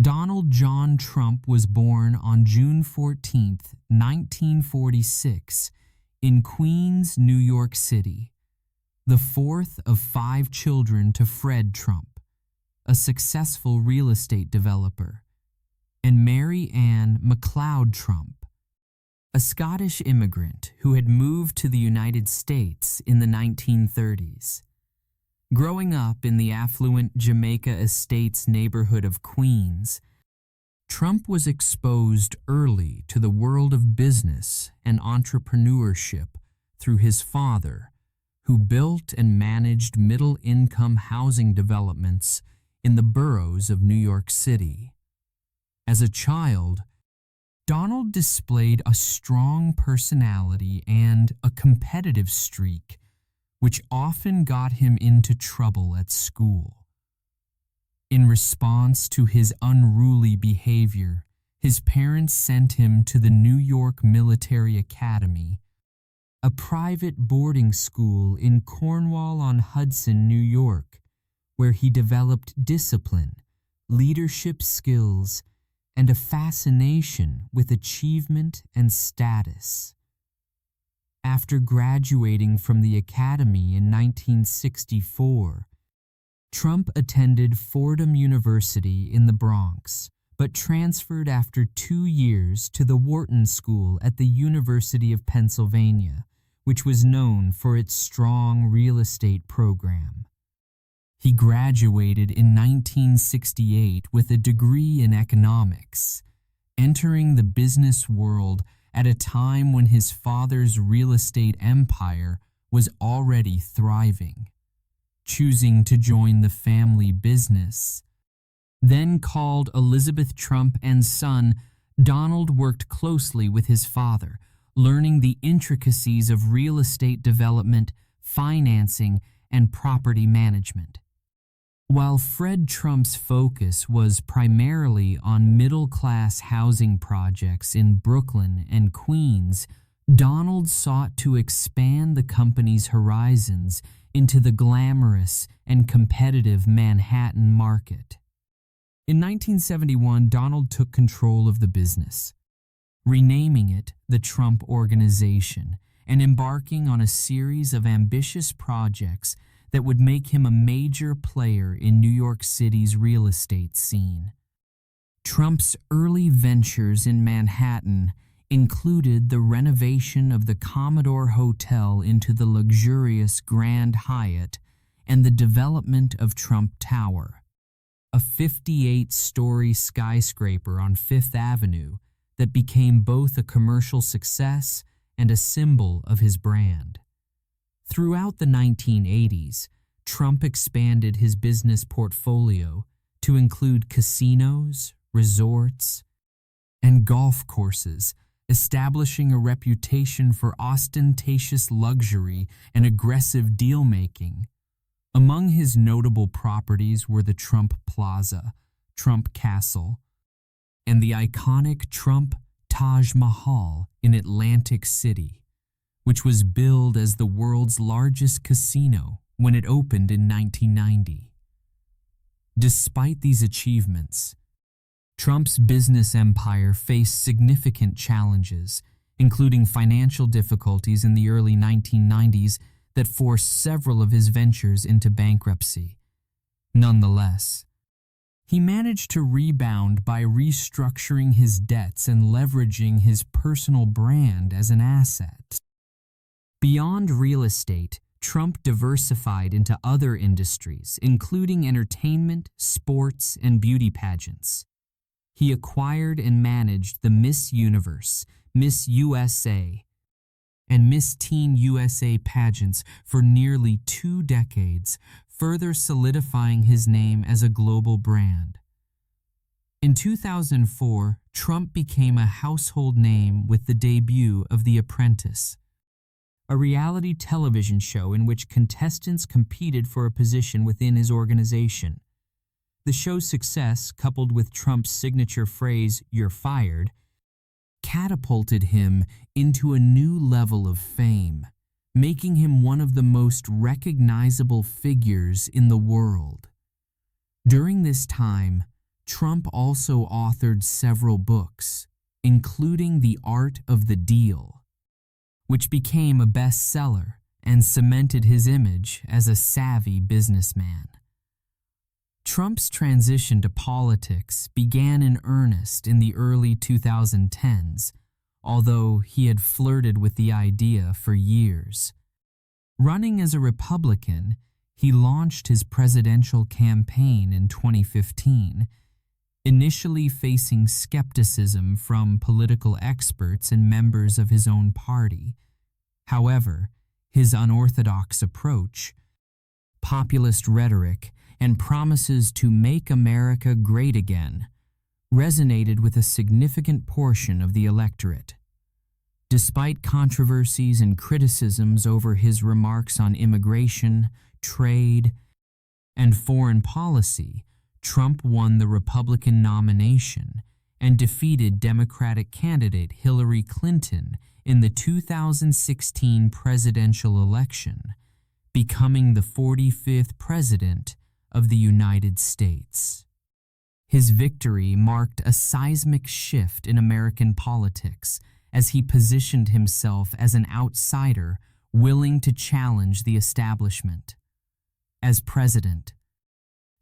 Donald John Trump was born on June 14, 1946, in Queens, New York City, the fourth of 5 children to Fred Trump, a successful real estate developer, and Mary Ann MacLeod Trump, a Scottish immigrant who had moved to the United States in the 1930s. Growing up in the affluent Jamaica Estates neighborhood of Queens, Trump was exposed early to the world of business and entrepreneurship through his father, who built and managed middle-income housing developments in the boroughs of New York City. As a child, Donald displayed a strong personality and a competitive streak, which often got him into trouble at school. In response to his unruly behavior, his parents sent him to the New York Military Academy, a private boarding school in Cornwall-on-Hudson, New York, where he developed discipline, leadership skills, and a fascination with achievement and status. After graduating from the academy in 1964, Trump attended Fordham University in the Bronx, but transferred after 2 years to the Wharton School at the University of Pennsylvania, which was known for its strong real estate program. He graduated in 1968 with a degree in economics, entering the business world at a time when his father's real estate empire was already thriving. Choosing to join the family business, then called Elizabeth Trump and Son, Donald worked closely with his father, learning the intricacies of real estate development, financing, and property management. While Fred Trump's focus was primarily on middle-class housing projects in Brooklyn and Queens, Donald sought to expand the company's horizons into the glamorous and competitive Manhattan market. In 1971, Donald took control of the business, renaming it the Trump Organization and embarking on a series of ambitious projects that would make him a major player in New York City's real estate scene. Trump's early ventures in Manhattan included the renovation of the Commodore Hotel into the luxurious Grand Hyatt and the development of Trump Tower, a 58-story skyscraper on Fifth Avenue that became both a commercial success and a symbol of his brand. Throughout the 1980s, Trump expanded his business portfolio to include casinos, resorts, and golf courses, establishing a reputation for ostentatious luxury and aggressive deal-making. Among his notable properties were the Trump Plaza, Trump Castle, and the iconic Trump Taj Mahal in Atlantic City, which was billed as the world's largest casino when it opened in 1990. Despite these achievements, Trump's business empire faced significant challenges, including financial difficulties in the early 1990s that forced several of his ventures into bankruptcy. Nonetheless, he managed to rebound by restructuring his debts and leveraging his personal brand as an asset. Beyond real estate, Trump diversified into other industries, including entertainment, sports, and beauty pageants. He acquired and managed the Miss Universe, Miss USA, and Miss Teen USA pageants for nearly 2 decades, further solidifying his name as a global brand. In 2004, Trump became a household name with the debut of The Apprentice, a reality television show in which contestants competed for a position within his organization. The show's success, coupled with Trump's signature phrase, "You're fired," catapulted him into a new level of fame, making him one of the most recognizable figures in the world. During this time, Trump also authored several books, including The Art of the Deal, which became a bestseller and cemented his image as a savvy businessman. Trump's transition to politics began in earnest in the early 2010s, although he had flirted with the idea for years. Running as a Republican, he launched his presidential campaign in 2015, initially facing skepticism from political experts and members of his own party. However, his unorthodox approach, populist rhetoric, and promises to make America great again resonated with a significant portion of the electorate. Despite controversies and criticisms over his remarks on immigration, trade, and foreign policy, Trump won the Republican nomination and defeated Democratic candidate Hillary Clinton in the 2016 presidential election, becoming the 45th president of the United States. His victory marked a seismic shift in American politics as he positioned himself as an outsider willing to challenge the establishment. As president,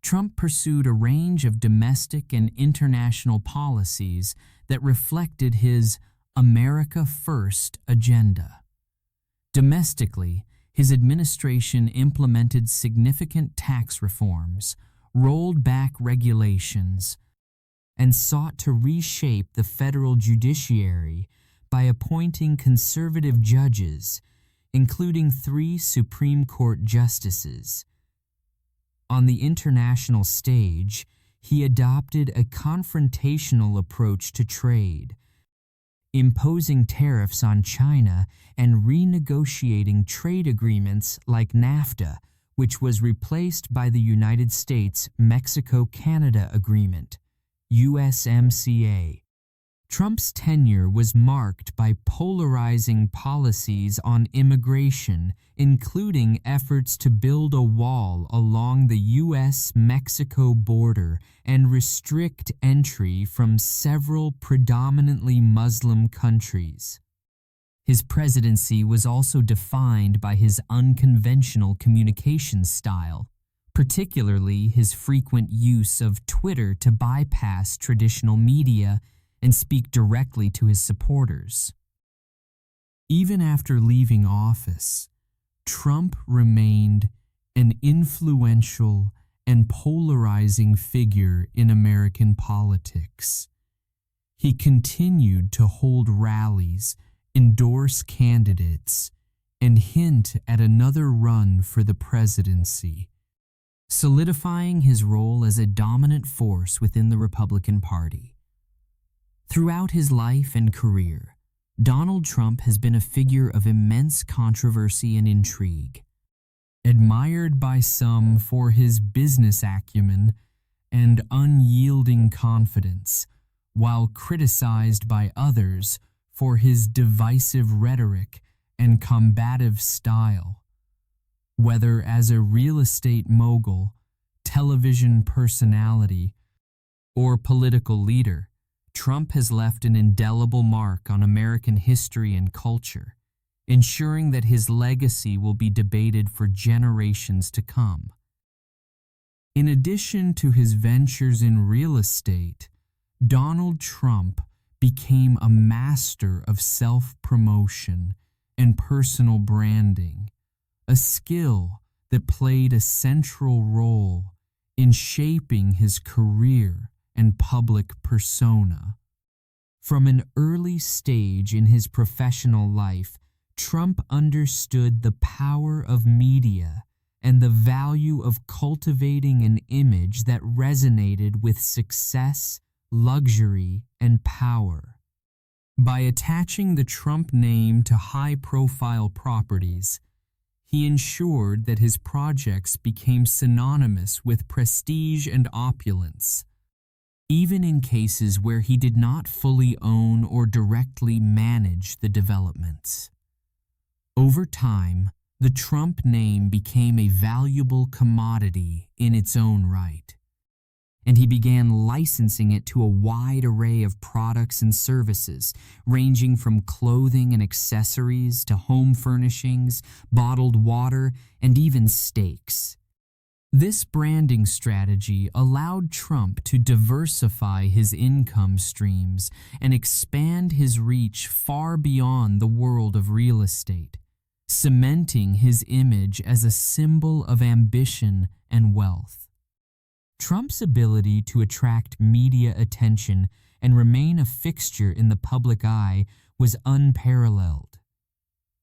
Trump pursued a range of domestic and international policies that reflected his America First agenda. Domestically, his administration implemented significant tax reforms, rolled back regulations, and sought to reshape the federal judiciary by appointing conservative judges, including 3 Supreme Court justices. On the international stage, he adopted a confrontational approach to trade, imposing tariffs on China and renegotiating trade agreements like NAFTA, which was replaced by the United States-Mexico-Canada Agreement, USMCA. Trump's tenure was marked by polarizing policies on immigration, including efforts to build a wall along the U.S.-Mexico border and restrict entry from several predominantly Muslim countries. His presidency was also defined by his unconventional communication style, particularly his frequent use of Twitter to bypass traditional media and speak directly to his supporters. Even after leaving office, Trump remained an influential and polarizing figure in American politics. He continued to hold rallies, endorse candidates, and hint at another run for the presidency, solidifying his role as a dominant force within the Republican Party. Throughout his life and career, Donald Trump has been a figure of immense controversy and intrigue. Admired by some for his business acumen and unyielding confidence, while criticized by others for his divisive rhetoric and combative style. Whether as a real estate mogul, television personality, or political leader, Trump has left an indelible mark on American history and culture, ensuring that his legacy will be debated for generations to come. In addition to his ventures in real estate, Donald Trump became a master of self-promotion and personal branding, a skill that played a central role in shaping his career and public persona. From an early stage in his professional life, Trump understood the power of media and the value of cultivating an image that resonated with success, luxury, and power. By attaching the Trump name to high-profile properties, he ensured that his projects became synonymous with prestige and opulence, even in cases where he did not fully own or directly manage the developments. Over time, the Trump name became a valuable commodity in its own right. and he began licensing it to a wide array of products and services, ranging from clothing and accessories to home furnishings, bottled water, and even steaks. This branding strategy allowed Trump to diversify his income streams and expand his reach far beyond the world of real estate, cementing his image as a symbol of ambition and wealth. Trump's ability to attract media attention and remain a fixture in the public eye was unparalleled.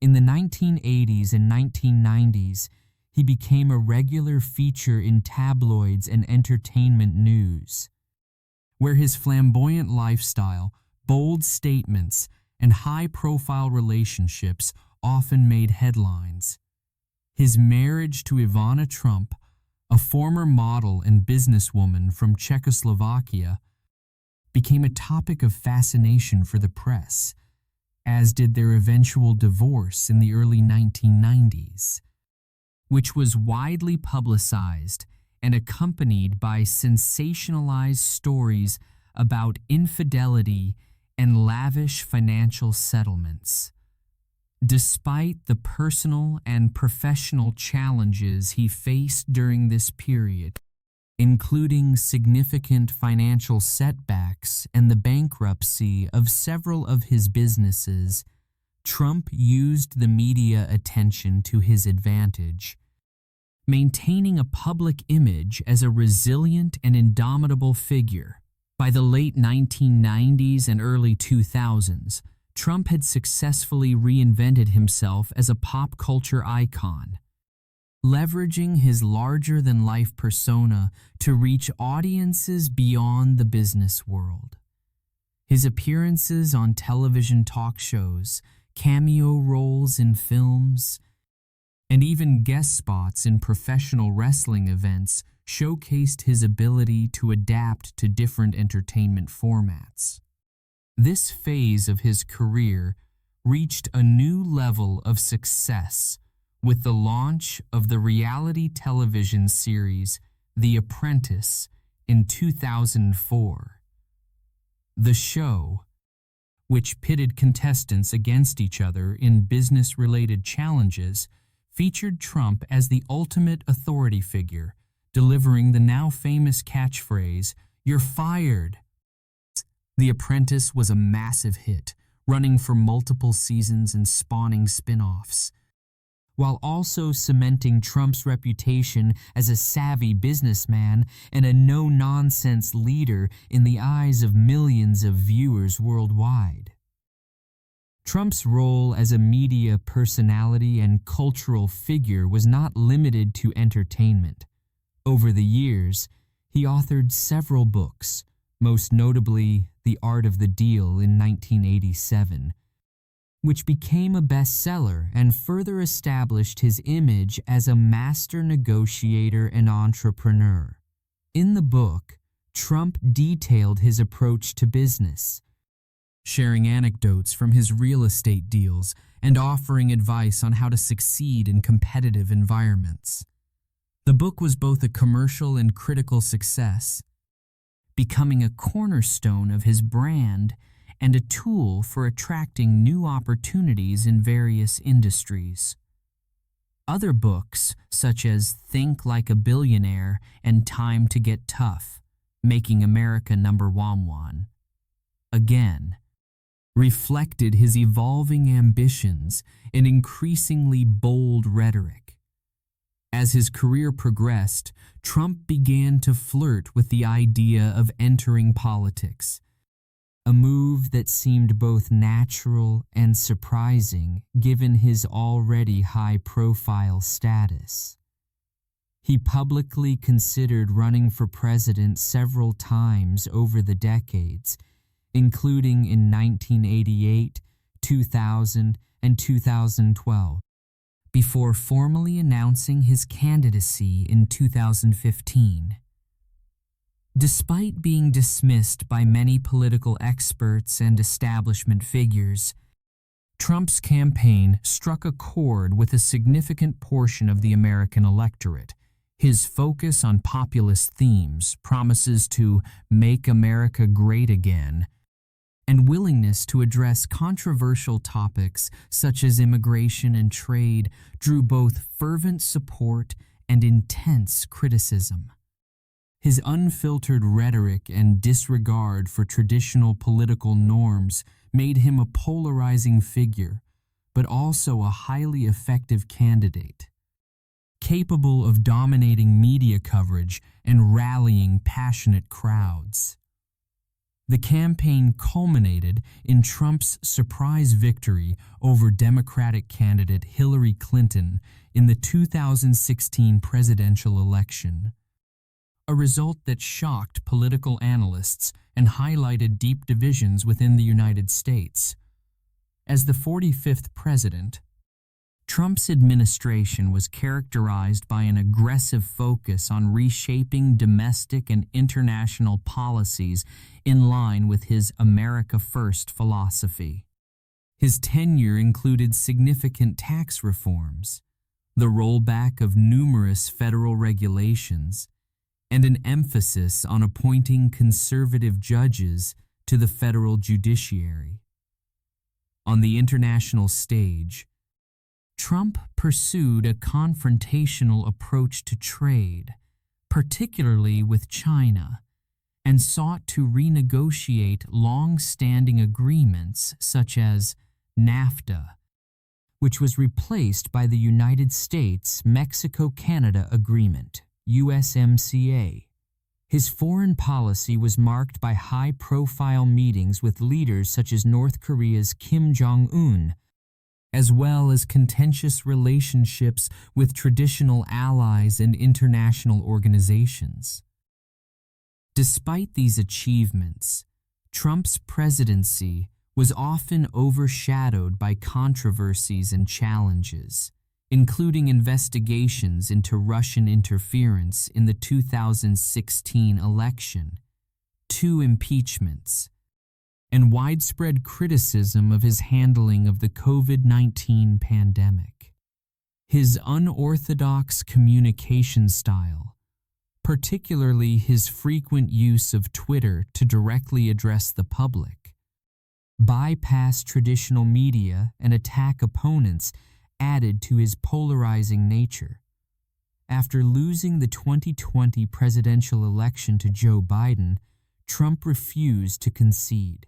In the 1980s and 1990s, he became a regular feature in tabloids and entertainment news, where his flamboyant lifestyle, bold statements, and high-profile relationships often made headlines. His marriage to Ivana Trump, a former model and businesswoman from Czechoslovakia, became a topic of fascination for the press, as did their eventual divorce in the early 1990s, which was widely publicized and accompanied by sensationalized stories about infidelity and lavish financial settlements. Despite the personal and professional challenges he faced during this period, including significant financial setbacks and the bankruptcy of several of his businesses, Trump used the media attention to his advantage, maintaining a public image as a resilient and indomitable figure. By the late 1990s and early 2000s, Trump had successfully reinvented himself as a pop culture icon, leveraging his larger-than-life persona to reach audiences beyond the business world. His appearances on television talk shows, cameo roles in films, and even guest spots in professional wrestling events showcased his ability to adapt to different entertainment formats. This phase of his career reached a new level of success with the launch of the reality television series The Apprentice in 2004. The show, which pitted contestants against each other in business-related challenges, featured Trump as the ultimate authority figure, delivering the now famous catchphrase, "You're fired." The Apprentice was a massive hit, running for multiple seasons and spawning spin-offs, while also cementing Trump's reputation as a savvy businessman and a no-nonsense leader in the eyes of millions of viewers worldwide. Trump's role as a media personality and cultural figure was not limited to entertainment. Over the years, he authored several books, most notably The Art of the Deal in 1987, which became a bestseller and further established his image as a master negotiator and entrepreneur. In the book, Trump detailed his approach to business, sharing anecdotes from his real estate deals and offering advice on how to succeed in competitive environments. The book was both a commercial and critical success, becoming a cornerstone of his brand and a tool for attracting new opportunities in various industries. Other books, such as Think Like a Billionaire and Time to Get Tough, Making America #1, again, reflected his evolving ambitions and increasingly bold rhetoric. As his career progressed, Trump began to flirt with the idea of entering politics, a move that seemed both natural and surprising given his already high-profile status. He publicly considered running for president several times over the decades, including in 1988, 2000, and 2012. Before formally announcing his candidacy in 2015. Despite being dismissed by many political experts and establishment figures, Trump's campaign struck a chord with a significant portion of the American electorate, His focus on populist themes, promises to make America great again, and willingness to address controversial topics such as immigration and trade drew both fervent support and intense criticism. His unfiltered rhetoric and disregard for traditional political norms made him a polarizing figure, but also a highly effective candidate, capable of dominating media coverage and rallying passionate crowds. The campaign culminated in Trump's surprise victory over Democratic candidate Hillary Clinton in the 2016 presidential election, a result that shocked political analysts and highlighted deep divisions within the United States. As the 45th president, Trump's administration was characterized by an aggressive focus on reshaping domestic and international policies in line with his America First philosophy. His tenure included significant tax reforms, the rollback of numerous federal regulations, and an emphasis on appointing conservative judges to the federal judiciary. On the international stage, Trump pursued a confrontational approach to trade, particularly with China, and sought to renegotiate long-standing agreements such as NAFTA, which was replaced by the United States-Mexico-Canada Agreement, USMCA. His foreign policy was marked by high-profile meetings with leaders such as North Korea's Kim Jong-un, as well as contentious relationships with traditional allies and international organizations. Despite these achievements, Trump's presidency was often overshadowed by controversies and challenges, including investigations into Russian interference in the 2016 election, 2 impeachments, and widespread criticism of his handling of the COVID-19 pandemic. His unorthodox communication style, particularly his frequent use of Twitter to directly address the public, bypass traditional media and attack opponents, added to his polarizing nature. After losing the 2020 presidential election to Joe Biden, Trump refused to concede.